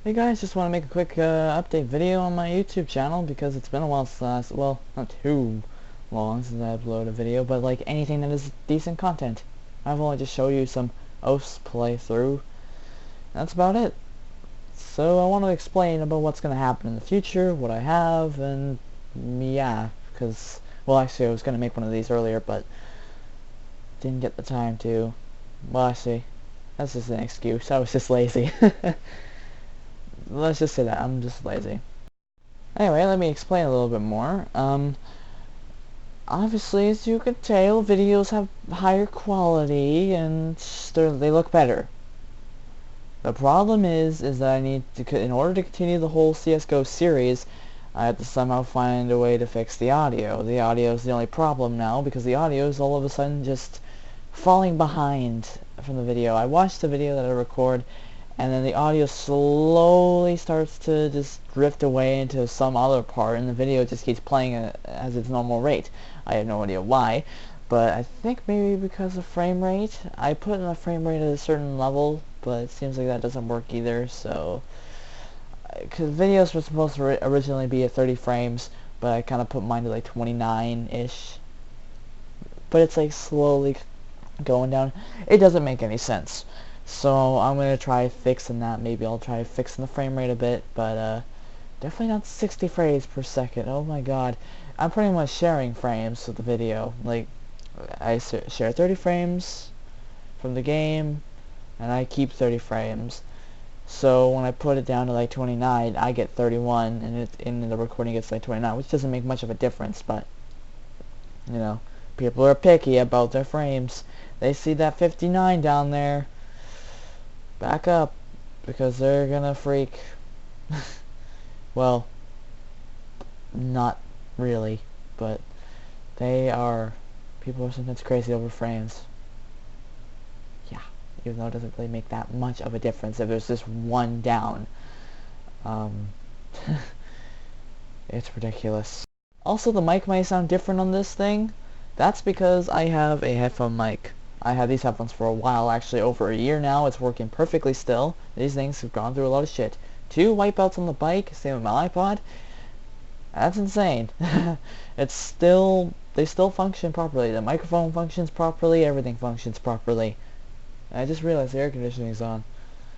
Hey guys, just want to make a quick update video on my YouTube channel because it's been a while since last, well, not too long since I uploaded a video, but like anything that is decent content. I've only just showed you some OS playthrough. That's about it. So I want to explain about what's going to happen in the future, what I have, and yeah, because, well actually I was going to make one of these earlier, but didn't get the time to. Well actually, that's just an excuse, I was just lazy. Let's just say that, I'm just lazy. Anyway, let me explain a little bit more. Obviously, as you can tell, videos have higher quality and they look better. The problem is that I need to, in order to continue the whole CSGO series, I have to somehow find a way to fix the audio. The audio is the only problem now because the audio is all of a sudden just falling behind from the video. I watched the video that I record, and then the audio slowly starts to just drift away into some other part, and the video just keeps playing at its normal rate. I have no idea why, but I think maybe because of frame rate. I put in a frame rate at a certain level, but it seems like that doesn't work either, so... Because videos were supposed to originally be at 30 frames, but I kind of put mine to like 29-ish. But it's like slowly going down. It doesn't make any sense. So I'm going to try fixing that. Maybe I'll try fixing the frame rate a bit, but definitely not 60 frames per second. Oh my god. I'm pretty much sharing frames with the video. Like, I share 30 frames from the game, and I keep 30 frames. So when I put it down to like 29, I get 31, and in the recording gets like 29, which doesn't make much of a difference, but, you know, people are picky about their frames. They see that 59 down there, back up, because they're gonna freak. Well, not really, but people are sometimes crazy over frames. Yeah, even though it doesn't really make that much of a difference if there's just one down. Um, it's ridiculous. Also, the mic might sound different on this thing. That's because I have a headphone mic. I had these headphones for a while, actually over a year now. It's working perfectly still. These things have gone through a lot of shit. 2 wipeouts on the bike, same with my iPod. That's insane. They still function properly. The microphone functions properly, everything functions properly. I just realized the air conditioning is on.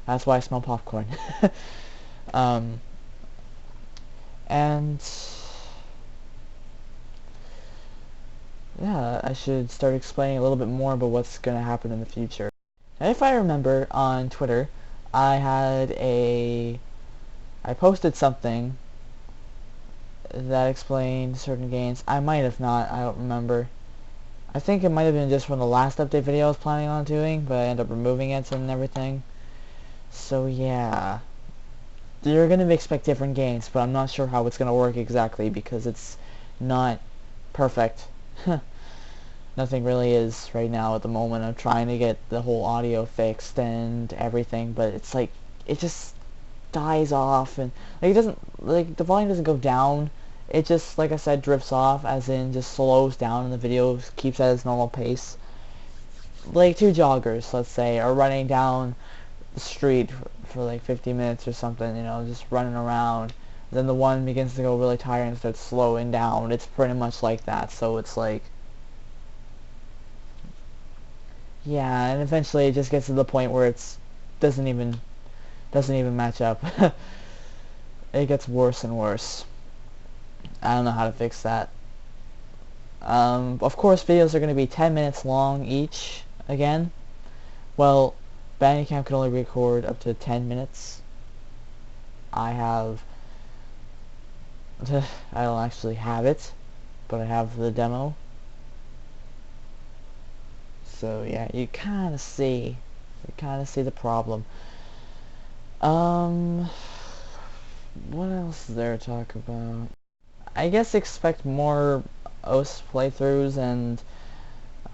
That's why I smell popcorn. um, and yeah, I should start explaining a little bit more about what's going to happen in the future. And if I remember, on Twitter, I posted something that explained certain games. I might have not, I don't remember. I think it might have been just from the last update video I was planning on doing, but I ended up removing it and everything. So yeah, you're going to expect different games, but I'm not sure how it's going to work exactly because it's not perfect. Nothing really is right now at the moment. I'm trying to get the whole audio fixed and everything, but it's like, it just dies off, and like it doesn't, like the volume doesn't go down. It just, like I said, drifts off, as in just slows down, and the video keeps at its normal pace. Like 2 joggers, let's say, are running down the street for like 50 minutes or something, you know, just running around. Then the one begins to go really tired and starts slowing down. It's pretty much like that. So it's like, yeah, and eventually it just gets to the point where it's doesn't even match up. It gets worse and worse. I don't know how to fix that. Of course, videos are going to be 10 minutes long each, again. Well, Bandicam can only record up to 10 minutes. I don't actually have it, but I have the demo. So yeah, you kind of see the problem. What else is there to talk about? I guess expect more OS playthroughs and,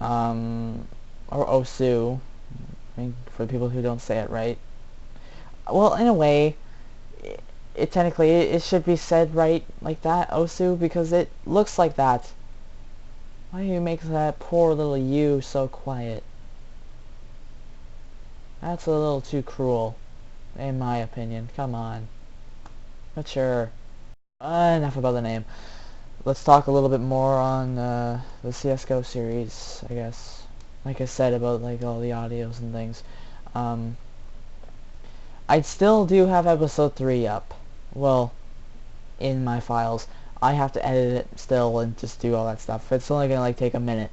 or OSU, I mean, for the people who don't say it right. Well, in a way, it technically, it should be said right like that, OSU, because it looks like that. Why do you make that poor little U so quiet? That's a little too cruel. in my opinion. Come on. But sure. Enough about the name. Let's talk a little bit more on the CSGO series, I guess. Like I said about like all the audios and things. I still do have episode 3 up. Well, in my files. I have to edit it still and just do all that stuff. It's only gonna like take a minute.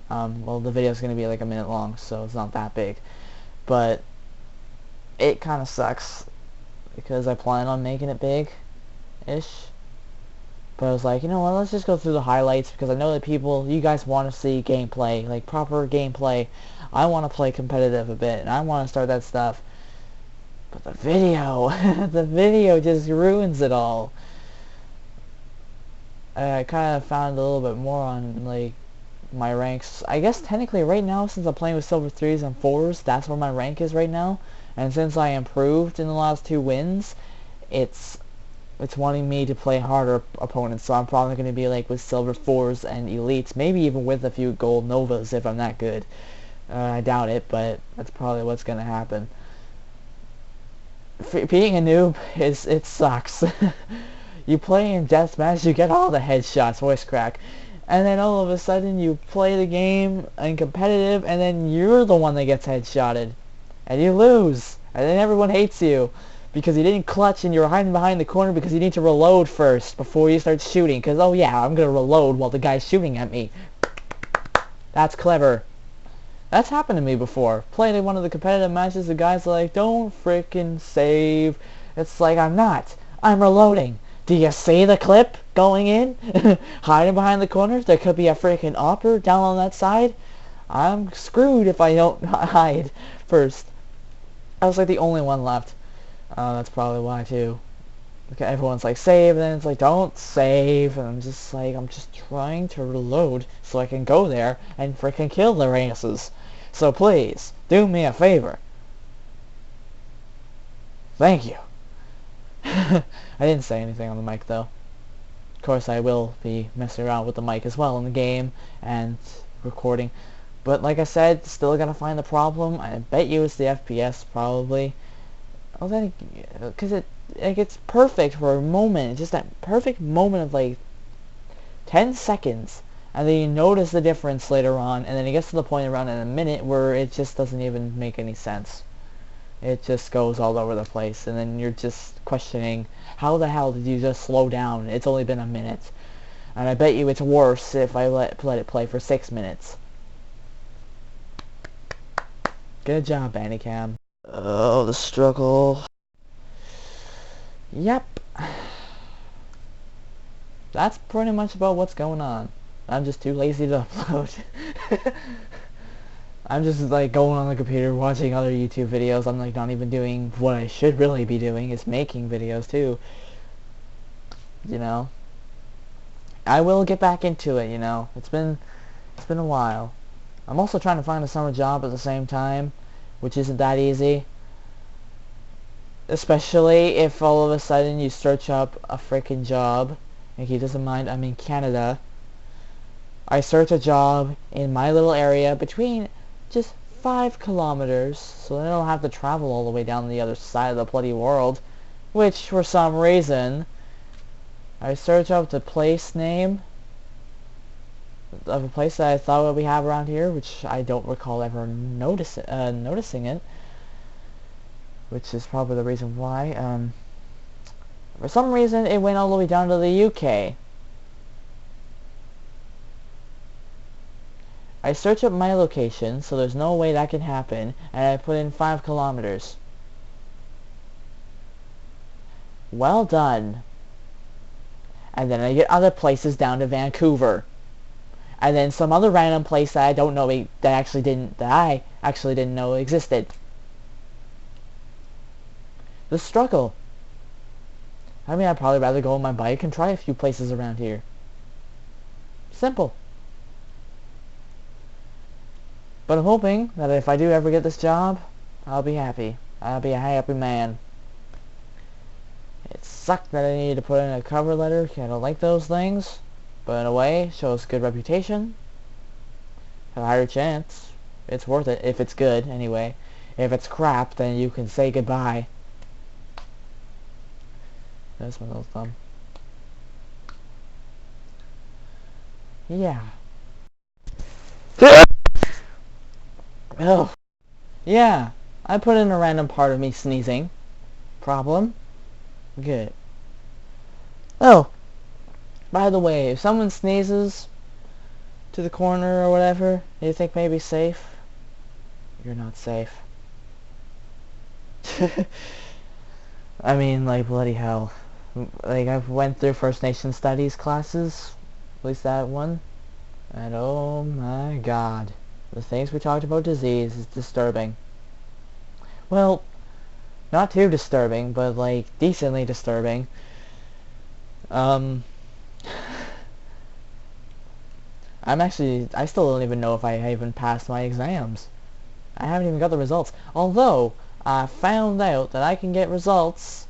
Well, the video's gonna be like a minute long, so it's not that big. But it kind of sucks because I plan on making it big-ish. But I was like, you know what, let's just go through the highlights because I know that you guys want to see gameplay, like proper gameplay. I want to play competitive a bit, and I want to start that stuff. But the video, the video just ruins it all. I kind of found a little bit more on, like, my ranks. I guess technically right now, since I'm playing with silver 3s and 4s, that's where my rank is right now. And since I improved in the last 2 wins, it's wanting me to play harder opponents. So I'm probably going to be, like, with silver 4s and elites. Maybe even with a few gold novas if I'm that good. I doubt it, but that's probably what's going to happen. Being a noob, it sucks. You play in deathmatch, you get all the headshots, voice crack. And then all of a sudden you play the game in competitive and then you're the one that gets headshotted. And you lose. And then everyone hates you. Because you didn't clutch and you're hiding behind the corner because you need to reload first before you start shooting. Because, oh yeah, I'm going to reload while the guy's shooting at me. That's clever. That's happened to me before. Playing in one of the competitive matches, the guy's like, don't frickin' save. It's like, I'm not. I'm reloading. Do you see the clip going in? Hiding behind the corner? There could be a freaking upper down on that side. I'm screwed if I don't hide first. I was like the only one left. That's probably why too. Okay, everyone's like save, and then it's like don't save, and I'm just like I'm just trying to reload so I can go there and freaking kill their asses. So please do me a favor. Thank you. I didn't say anything on the mic though. Of course I will be messing around with the mic as well in the game and recording. But like I said, still gotta find the problem. I bet you it's the FPS probably. Oh, then, because it gets perfect for a moment. Just that perfect moment of like 10 seconds. And then you notice the difference later on. And then it gets to the point around in a minute where it just doesn't even make any sense. It just goes all over the place, and then you're just questioning, how the hell did you just slow down? It's only been a minute. And I bet you it's worse if I let it play for 6 minutes. Good job, Bandicam. Oh, the struggle. Yep. That's pretty much about what's going on. I'm just too lazy to upload. I'm just like going on the computer watching other YouTube videos. I'm like not even doing what I should really be doing, is making videos too. You know. I will get back into it, you know. It's been a while. I'm also trying to find a summer job at the same time, which isn't that easy. Especially if all of a sudden you search up a freaking job. And keep this in mind, I'm in Canada. I search a job in my little area between just 5 kilometers, so I don't have to travel all the way down the other side of the bloody world, which for some reason I search up the place name of a place that I thought we have around here, which I don't recall ever noticing it, which is probably the reason why. For some reason it went all the way down to the UK. I search up my location, so there's no way that can happen, and I put in 5 kilometers. Well done. And then I get other places down to Vancouver. And then some other random place that I don't know that I actually didn't know existed. The struggle. I mean, I'd probably rather go on my bike and try a few places around here. Simple. But I'm hoping that if I do ever get this job, I'll be happy. I'll be a happy man. It sucked that I needed to put in a cover letter. I don't like those things. But in a way, shows good reputation. Have a higher chance. It's worth it if it's good, anyway. If it's crap, then you can say goodbye. That's my little thumb. Yeah. Oh. Yeah. I put in a random part of me sneezing. Problem? Good. Oh. By the way, if someone sneezes to the corner or whatever, you think maybe safe? You're not safe. I mean, like, bloody hell. Like, I've went through First Nation Studies classes, at least that one, and oh my god, the things we talked about disease is disturbing. Well, not too disturbing, but, like, decently disturbing. I still don't even know if I even passed my exams. I haven't even got the results. Although, I found out that I can get results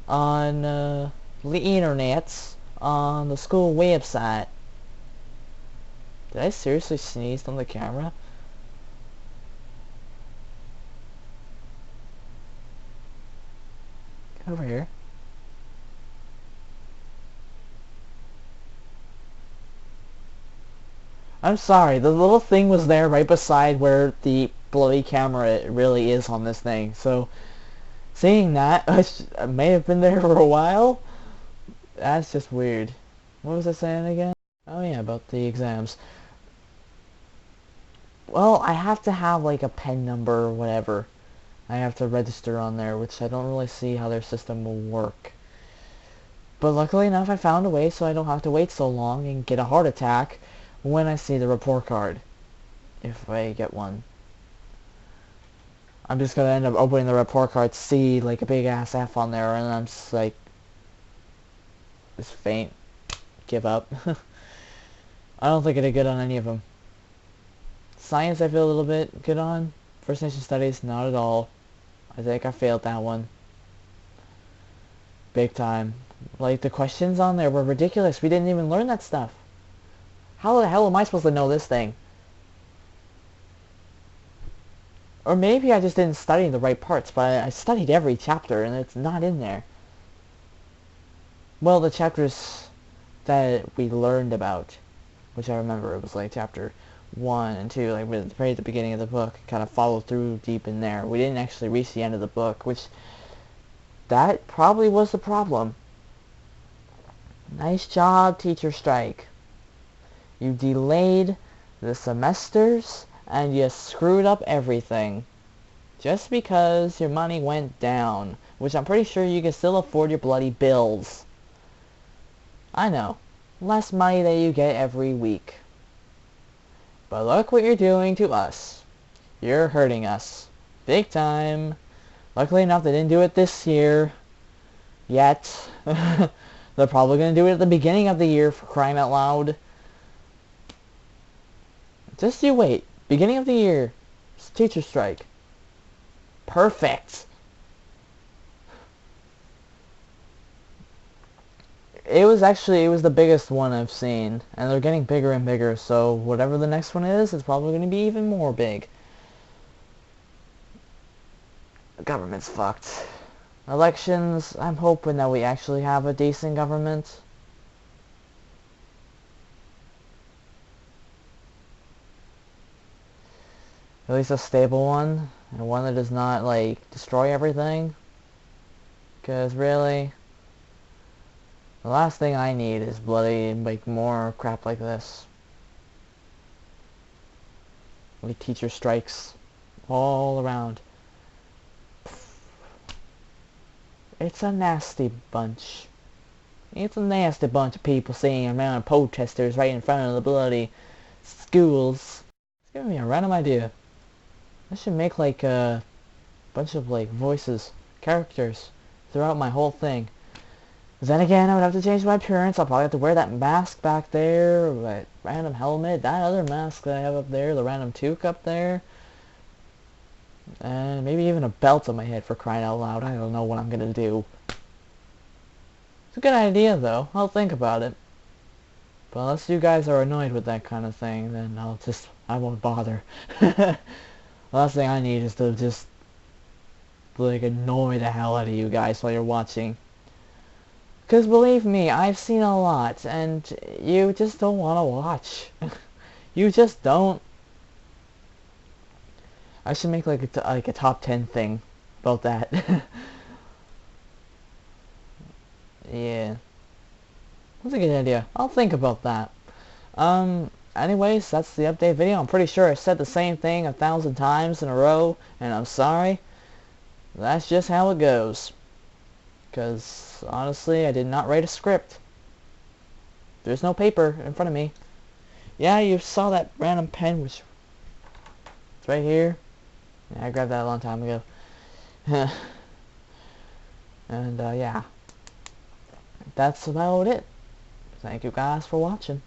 on the internet on the school website. Did I seriously sneeze on the camera? Get over here. I'm sorry, the little thing was there right beside where the bloody camera really is on this thing, so seeing that, I may have been there for a while. That's just weird. What was I saying again? Oh yeah, about the exams. Well, I have to have like a pen number or whatever. I have to register on there, which I don't really see how their system will work. But luckily enough, I found a way so I don't have to wait so long and get a heart attack when I see the report card. If I get one. I'm just gonna end up opening the report card, see like a big ass F on there, and I'm just like, just faint, give up. I don't think I did good on any of them. Science I feel a little bit good on. First Nation Studies, not at all. I think I failed that one. Big time. Like, the questions on there were ridiculous. We didn't even learn that stuff. How the hell am I supposed to know this thing? Or maybe I just didn't study the right parts, but I studied every chapter and it's not in there. Well, the chapters that we learned about, which I remember, it was like chapter 1 and 2, like right at the beginning of the book, kind of followed through deep in there. We didn't actually reach the end of the book, which, that probably was the problem. Nice job, teacher strike. You delayed the semesters and you screwed up everything. Just because your money went down, which I'm pretty sure you can still afford your bloody bills. I know, less money that you get every week. But look what you're doing to us. You're hurting us. Big time. Luckily enough, they didn't do it this year. Yet. They're probably going to do it at the beginning of the year, for crying out loud. Just you wait. Beginning of the year. Teacher strike. Perfect. It was the biggest one I've seen. And they're getting bigger and bigger, so whatever the next one is, it's probably going to be even more big. The government's fucked. Elections, I'm hoping that we actually have a decent government. At least a stable one, and one that does not, like, destroy everything. Because, really, the last thing I need is bloody, like, more crap like this. Like teacher strikes all around. It's a nasty bunch. It's a nasty bunch of people seeing around protesters right in front of the bloody schools. It's giving me a random idea. I should make like a bunch of like voices, characters throughout my whole thing. Then again, I would have to change my appearance. I'll probably have to wear that mask back there, that random helmet, that other mask that I have up there, the random toque up there. And maybe even a belt on my head, for crying out loud. I don't know what I'm gonna do. It's a good idea though. I'll think about it. But unless you guys are annoyed with that kind of thing, then I won't bother. The last thing I need is to just, like, annoy the hell out of you guys while you're watching. Because believe me, I've seen a lot, and you just don't want to watch. You just don't. I should make like a top 10 thing about that. Yeah, that's a good idea. I'll think about that. Anyways, that's the update video. I'm pretty sure I said the same thing 1,000 times in a row, and I'm sorry. That's just how it goes. Because, honestly, I did not write a script. There's no paper in front of me. Yeah, you saw that random pen, which it's right here. Yeah, I grabbed that a long time ago. And, yeah. That's about it. Thank you guys for watching.